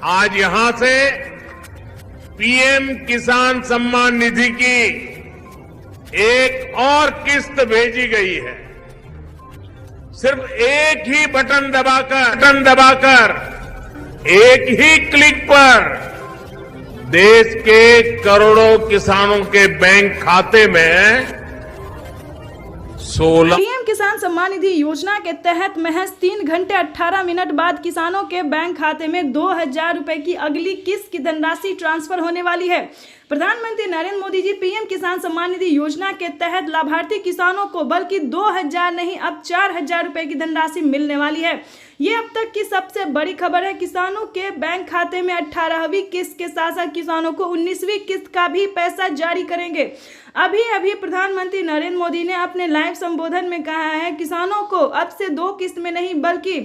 आज यहां से पीएम किसान सम्मान निधि की एक और किस्त भेजी गई है। सिर्फ एक ही बटन दबाकर एक ही क्लिक पर देश के करोड़ों किसानों के बैंक खाते में 16 पीएम किसान सम्मान निधि योजना के तहत महज 3 घंटे 18 मिनट बाद किसानों के बैंक खाते में 2,000 रुपए की अगली किस्त की धनराशि ट्रांसफर होने वाली है। प्रधानमंत्री नरेंद्र मोदी जी पीएम किसान सम्मान निधि योजना के तहत लाभार्थी किसानों को बल्कि 2,000 नहीं अब 4,000 रुपए की धनराशि मिलने वाली है। ये अब तक की सबसे बड़ी खबर है। किसानों के बैंक खाते में 18वीं किस्त के साथ साथ किसानों को 19वीं किस्त का भी पैसा जारी करेंगे। अभी प्रधानमंत्री नरेंद्र मोदी ने अपने लाइव संबोधन में कहा है किसानों को अब से 2 किस्त में नहीं बल्कि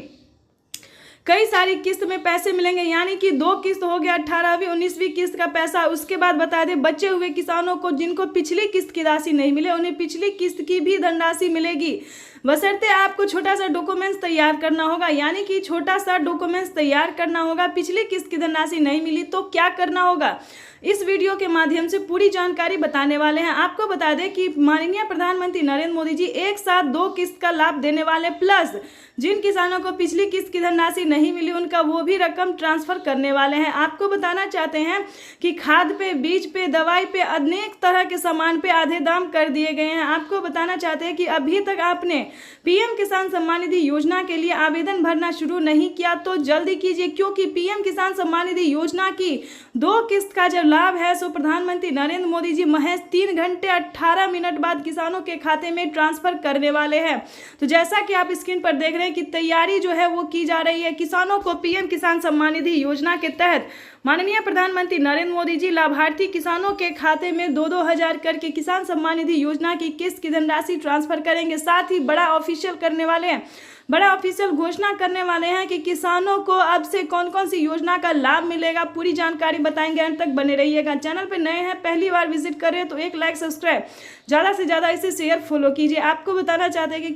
कई सारी किस्त में पैसे मिलेंगे, यानी कि 2 किस्त हो गया 18वीं 19वीं किस्त का पैसा। उसके बाद बता दें बचे हुए किसानों को जिनको पिछली किस्त की राशि नहीं मिले उन्हें पिछली किस्त की भी धनराशि मिलेगी, बशर्ते आपको छोटा सा डॉक्यूमेंट्स तैयार करना होगा। यानी कि छोटा सा डॉक्यूमेंट्स तैयार करना होगा। पिछली किस्त की धनराशि नहीं मिली तो क्या करना होगा, इस वीडियो के माध्यम से पूरी जानकारी बताने वाले हैं। आपको बता दें कि माननीय प्रधानमंत्री नरेंद्र मोदी जी एक साथ 2 किस्त का लाभ देने वाले, प्लस जिन किसानों को पिछली किस्त की धनराशि नहीं मिली उनका वो भी रकम ट्रांसफर करने वाले हैं। आपको बताना चाहते हैं कि खाद पे, बीज पे, दवाई पे, अनेक तरह के सामान पे आधे दाम कर दिए गए हैं। आपको बताना चाहते हैं कि अभी तक आपने पीएम किसान सम्मान निधि योजना के लिए आवेदन भरना शुरू नहीं किया तो जल्दी कीजिए, क्योंकि पीएम किसान सम्मान निधि योजना की 2 किस्त का जब लाभ है सो प्रधानमंत्री नरेंद्र मोदी जी महज 3 घंटे 18 मिनट बाद किसानों के खाते में ट्रांसफर करने वाले हैं। तो जैसा कि आप स्क्रीन पर देख रहे हैं कि तैयारी जो है वो की जा रही है। किसानों को पीएम किसान सम्मान निधि योजना के तहत माननीय प्रधानमंत्री नरेंद्र मोदी जी लाभार्थी किसानों के खाते में 2-2 हजार करके किसान सम्मान निधि योजना की किस्त की धनराशि ट्रांसफर करेंगे। साथ ही बड़ा ऑफिशियल करने वाले हैं, बड़ा ऑफिशियल घोषणा करने वाले हैं कि किसानों को अब से कौन कौन सी योजना का लाभ मिलेगा। पूरी जानकारी बताएंगे, अंत तक बने रहिएगा। चैनल पर नए हैं, पहली बार विजिट कर रहे हैं तो एक लाइक सब्सक्राइब ज़्यादा से ज़्यादा इसे शेयर फॉलो कीजिए। आपको बताना चाहते हैं कि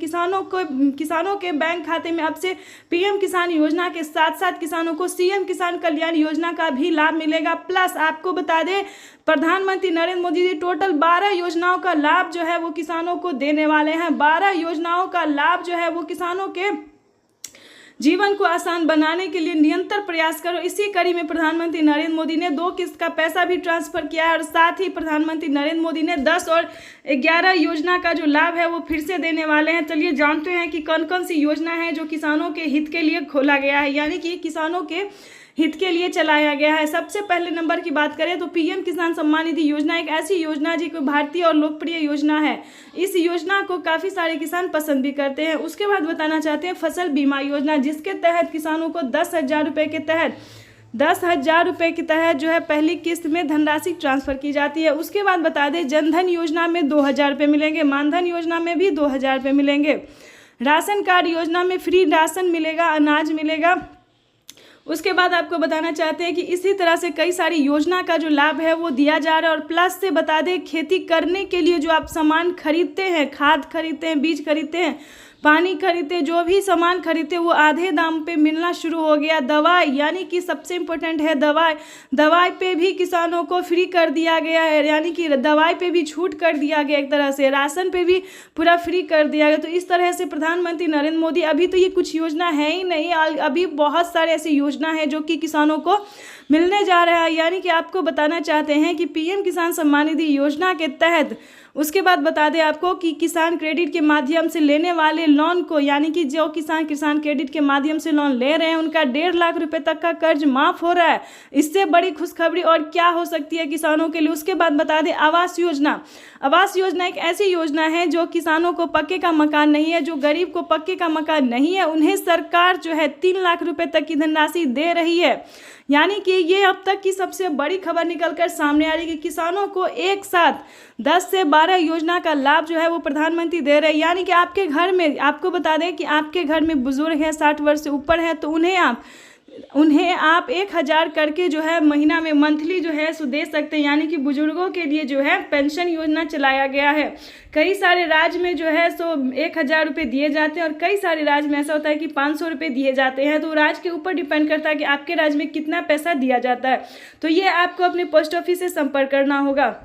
किसानों के बैंक खाते में अब से पीएम किसान योजना के साथ साथ किसानों को सीएम किसान कल्याण योजना का भी लाभ मिलेगा। प्लस आपको बता दें प्रधानमंत्री नरेंद्र मोदी जी टोटल 12 योजनाओं का लाभ जो है वो किसानों को देने वाले हैं। 12 योजनाओं का लाभ जो है वो किसानों के जीवन को आसान बनाने के लिए निरंतर प्रयास करो। इसी कड़ी में प्रधानमंत्री नरेंद्र मोदी ने 2 किस्त का पैसा भी ट्रांसफर किया है और साथ ही प्रधानमंत्री नरेंद्र मोदी ने 10 और 11 योजना का जो लाभ है वो फिर से देने वाले हैं। चलिए जानते हैं कि कौन कौन सी योजना है जो किसानों के हित के लिए खोला गया है, यानी कि किसानों के हित के लिए चलाया गया है। सबसे पहले नंबर की बात करें तो पीएम किसान सम्मान निधि योजना एक ऐसी योजना है जो भारतीय और लोकप्रिय योजना है। इस योजना को काफ़ी सारे किसान पसंद भी करते हैं। उसके बाद बताना चाहते हैं फसल बीमा योजना, जिसके तहत किसानों को 10,000 रुपये के तहत 10,000 रुपये के तहत जो है पहली किस्त में धनराशि ट्रांसफर की जाती है। उसके बाद बता दें जनधन योजना में 2,000 रुपये मिलेंगे, मानधन योजना में भी 2,000 रुपये मिलेंगे, राशन कार्ड योजना में फ्री राशन मिलेगा, अनाज मिलेगा। उसके बाद आपको बताना चाहते हैं कि इसी तरह से कई सारी योजना का जो लाभ है वो दिया जा रहा है। और प्लस से बता दें खेती करने के लिए जो आप सामान खरीदते हैं, खाद खरीदते हैं, बीज खरीदते हैं, पानी खरीदते, जो भी सामान खरीदते वो आधे दाम पे मिलना शुरू हो गया। दवाई, यानी कि सबसे इम्पोर्टेंट है दवाई पे भी किसानों को फ्री कर दिया गया है, यानी कि दवाई पे भी छूट कर दिया गया एक तरह से, राशन पे भी पूरा फ्री कर दिया गया। तो इस तरह से प्रधानमंत्री नरेंद्र मोदी, अभी तो ये कुछ योजना है ही नहीं, अभी बहुत सारे ऐसी योजना है जो कि किसानों को मिलने जा रहा है। यानी कि आपको बताना चाहते हैं कि पीएम किसान सम्मान निधि योजना के तहत उसके बाद बता दें आपको कि किसान क्रेडिट के माध्यम से लेने वाले लोन को, यानी कि जो किसान क्रेडिट के माध्यम से लोन ले रहे हैं उनका 1.5 लाख रुपए तक का कर्ज माफ हो रहा है। इससे बड़ी खुशखबरी और क्या हो सकती है किसानों के लिए। उसके बाद बता दें आवास योजना एक ऐसी योजना है जो किसानों को पक्के का मकान नहीं है, जो गरीब को पक्के का मकान नहीं है, उन्हें सरकार जो है 3 लाख रुपए तक की धनराशि दे रही है। यानी कि ये अब तक की सबसे बड़ी खबर निकलकर सामने आ रही है कि किसानों को एक साथ 10 से 12 योजना का लाभ जो है वो प्रधानमंत्री दे रहे हैं। यानी कि आपके घर में, आपको बता दें कि आपके घर में बुजुर्ग हैं, 60 वर्ष से ऊपर है, तो उन्हें आप उन्हें आप 1000 करके जो है महीना में मंथली जो है सो दे सकते हैं। यानी कि बुजुर्गों के लिए जो है पेंशन योजना चलाया गया है। कई सारे राज्य में जो है सो 1000 रुपये दिए जाते हैं और कई सारे राज्य में ऐसा होता है कि 500 रुपये दिए जाते हैं। तो राज्य के ऊपर डिपेंड करता है कि आपके राज्य में कितना पैसा दिया जाता है। तो ये आपको अपने पोस्ट ऑफिस से संपर्क करना होगा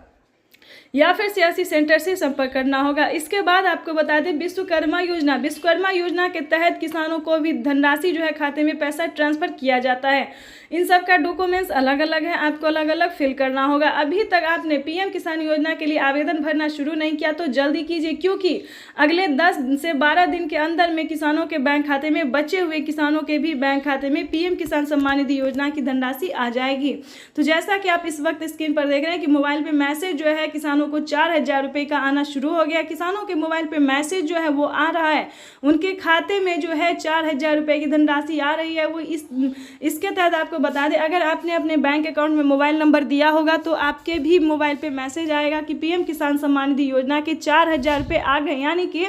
या फिर सीएससी सेंटर से संपर्क करना होगा। इसके बाद आपको बता दें विश्वकर्मा योजना के तहत किसानों को भी धनराशि जो है खाते में पैसा ट्रांसफर किया जाता है। इन सब का डॉक्यूमेंट्स अलग अलग है, आपको अलग अलग फिल करना होगा। अभी तक आपने पीएम किसान योजना के लिए आवेदन भरना शुरू नहीं किया तो जल्दी कीजिए, क्योंकि अगले 10 से 12 दिन के अंदर में किसानों के बैंक खाते में, बचे हुए किसानों के भी बैंक खाते में पीएम किसान सम्मान निधि योजना की धनराशि आ जाएगी। तो जैसा कि आप इस वक्त स्क्रीन पर देख रहे हैं कि मोबाइल पे मैसेज जो है किसानों को 4000 रुपये का आना शुरू हो गया। किसानों के मोबाइल पे मैसेज जो है वो आ रहा है, उनके खाते में जो है 4000 रुपये की धनराशि आ रही है। वो इसके तहत आपको बता दें, अगर आपने अपने बैंक अकाउंट में मोबाइल नंबर दिया होगा तो आपके भी मोबाइल पे मैसेज आएगा कि पीएम किसान सम्मान निधि योजना के 4000 रुपये आ गए। यानी कि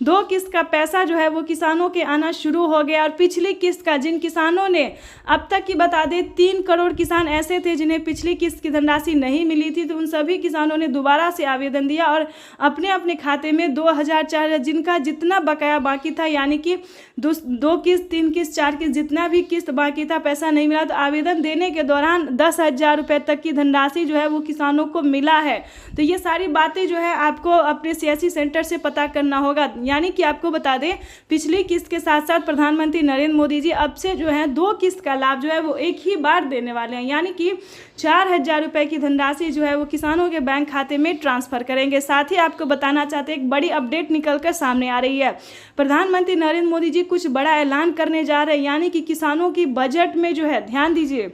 2 किस्त का पैसा जो है वो किसानों के आना शुरू हो गया। और पिछली किस्त का, जिन किसानों ने अब तक की बता दें 3 करोड़ किसान ऐसे थे जिन्हें पिछली किस्त की धनराशि नहीं मिली थी, तो उन सभी किसानों ने दोबारा से आवेदन दिया और अपने अपने खाते में 2000, 4000 जिनका जितना बकाया बाकी था, यानी कि 2 किस्त, 3 किस्त, 4 किस्त जितना भी किस्त बाकी था, पैसा नहीं मिला, तो आवेदन देने के दौरान 10,000 रुपये तक की धनराशि जो है वो किसानों को मिला है। तो ये सारी बातें जो है आपको अपने सीएससी सेंटर से पता करना होगा। यानी कि आपको बता दें पिछली किस्त के साथ साथ प्रधानमंत्री नरेंद्र मोदी जी अब से जो है 2 किस्त का लाभ जो है वो एक ही बार देने वाले हैं। यानी कि 4000 रुपये की धनराशि जो है वो किसानों के बैंक खाते में ट्रांसफर करेंगे। साथ ही आपको बताना चाहते हैं एक बड़ी अपडेट निकलकर सामने आ रही है। प्रधानमंत्री नरेंद्र मोदी जी कुछ बड़ा ऐलान करने जा रहे हैं। यानी कि किसानों की बजट में जो है, ध्यान दीजिए,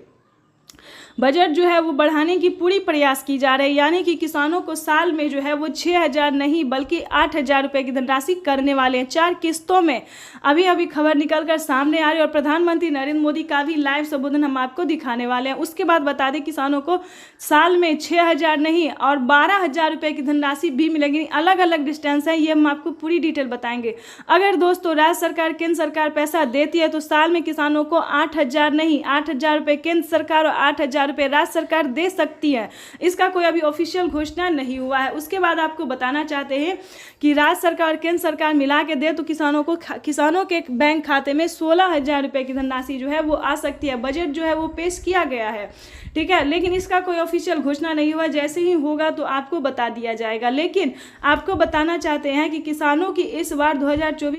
बजट जो है वो बढ़ाने की पूरी प्रयास की जा रही है। यानी कि किसानों को साल में जो है वो 6000 नहीं बल्कि 8000 रुपये की धनराशि करने वाले हैं 4 किस्तों में। अभी अभी खबर निकलकर सामने आ रही है और प्रधानमंत्री नरेंद्र मोदी का भी लाइव संबोधन हम आपको दिखाने वाले हैं। उसके बाद बता दें किसानों को साल में 6000 नहीं और 12000 रुपये की धनराशि भी मिलेगी। अलग अलग डिस्टेंस है, ये हम आपको पूरी डिटेल बताएंगे। अगर दोस्तों राज्य सरकार, केंद्र सरकार पैसा देती है तो साल में किसानों को 8000 नहीं 8000 रुपये केंद्र सरकार और 8000 रुपये राज्य सरकार दे सकती है। इसका कोई अभी ऑफिशियल घोषणा नहीं हुआ है। उसके बाद आपको बताना चाहते हैं कि राज्य सरकार और केंद्र सरकार मिला के दे तो किसानों के बैंक खाते में 16000 रुपये की धनराशि जो है वो आ सकती है। बजट जो है वो पेश किया गया है, ठीक है, लेकिन इसका कोई ऑफिशियल घोषणा नहीं हुआ। जैसे ही होगा तो आपको बता दिया जाएगा। लेकिन आपको बताना चाहते हैं कि किसानों की इस बार 2024